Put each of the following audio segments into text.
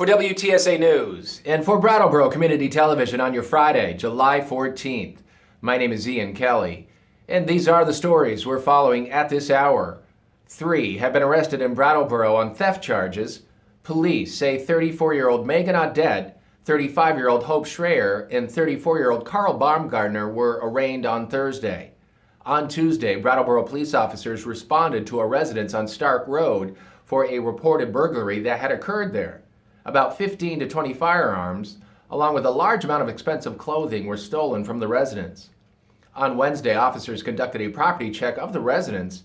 For WTSA News and for Brattleboro Community Television on your Friday, July 14th, my name is Ian Kelly, and these are the stories we're following at this hour. 3 have been arrested in Brattleboro on theft charges. Police say 34-year-old Megan Audette, 35-year-old Hope Schreier, and 34-year-old Carl Baumgartner were arraigned on Thursday. On Tuesday, Brattleboro police officers responded to a residence on Stark Road for a reported burglary that had occurred there. About 15 to 20 firearms, along with a large amount of expensive clothing, were stolen from the residence. On Wednesday, officers conducted a property check of the residence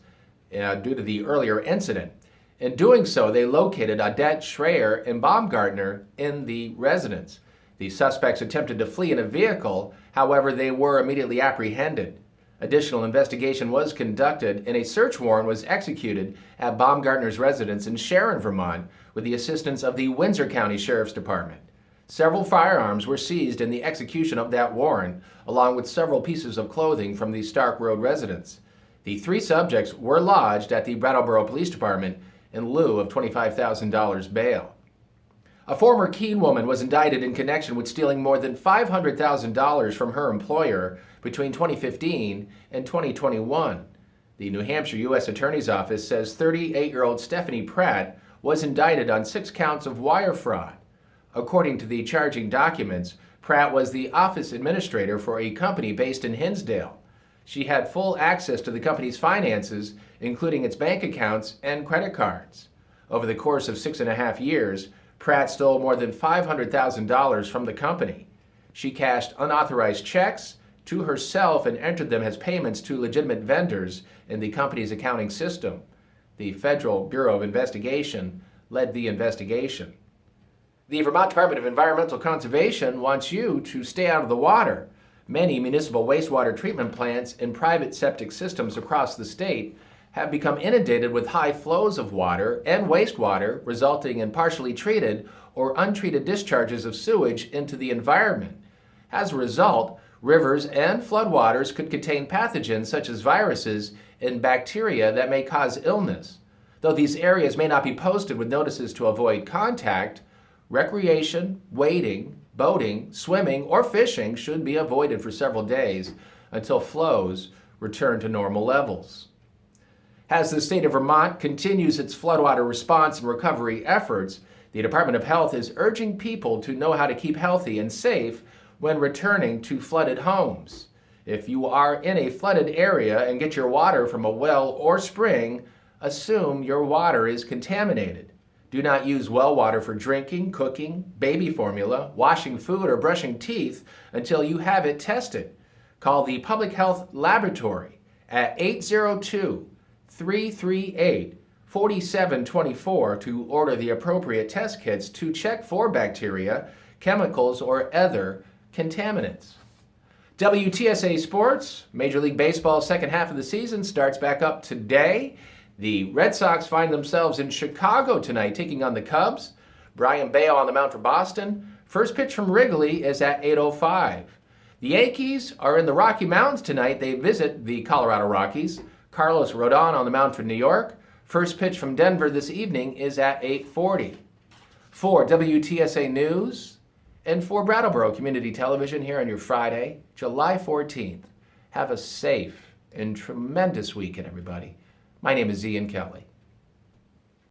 due to the earlier incident. In doing so, they located Audette, Schreier, and Baumgartner in the residence. The suspects attempted to flee in a vehicle, however, they were immediately apprehended. Additional investigation was conducted and a search warrant was executed at Baumgartner's residence in Sharon, Vermont, with the assistance of the Windsor County Sheriff's Department. Several firearms were seized in the execution of that warrant, along with several pieces of clothing from the Stark Road residence. The 3 subjects were lodged at the Brattleboro Police Department in lieu of $25,000 bail. A former Keene woman was indicted in connection with stealing more than $500,000 from her employer between 2015 and 2021. The New Hampshire U.S. Attorney's Office says 38-year-old Stephanie Pratt was indicted on 6 counts of wire fraud. According to the charging documents, Pratt was the office administrator for a company based in Hinsdale. She had full access to the company's finances, including its bank accounts and credit cards. Over the course of 6.5 years, Pratt stole more than $500,000 from the company. She cashed unauthorized checks to herself and entered them as payments to legitimate vendors in the company's accounting system. The Federal Bureau of Investigation led the investigation. The Vermont Department of Environmental Conservation wants you to stay out of the water. Many municipal wastewater treatment plants and private septic systems across the state have become inundated with high flows of water and wastewater, resulting in partially treated or untreated discharges of sewage into the environment. As a result, rivers and floodwaters could contain pathogens such as viruses and bacteria that may cause illness. Though these areas may not be posted with notices to avoid contact, recreation, wading, boating, swimming, or fishing should be avoided for several days until flows return to normal levels. As the state of Vermont continues its floodwater response and recovery efforts, the Department of Health is urging people to know how to keep healthy and safe when returning to flooded homes. If you are in a flooded area and get your water from a well or spring, assume your water is contaminated. Do not use well water for drinking, cooking, baby formula, washing food, or brushing teeth until you have it tested. Call the Public Health Laboratory at 802-338-4724 to order the appropriate test kits to check for bacteria, chemicals, or other contaminants. WTSA Sports, Major League Baseball's second half of the season starts back up today. The Red Sox find themselves in Chicago tonight, taking on the Cubs. Brian Bale on the mound for Boston. First pitch from Wrigley is at 8:05. The Yankees are in the Rocky Mountains tonight. They visit the Colorado Rockies. Carlos Rodon on the mound for New York. First pitch from Denver this evening is at 8:40. For WTSA News and for Brattleboro Community Television here on your Friday, July 14th, have a safe and tremendous weekend, everybody. My name is Ian Kelly.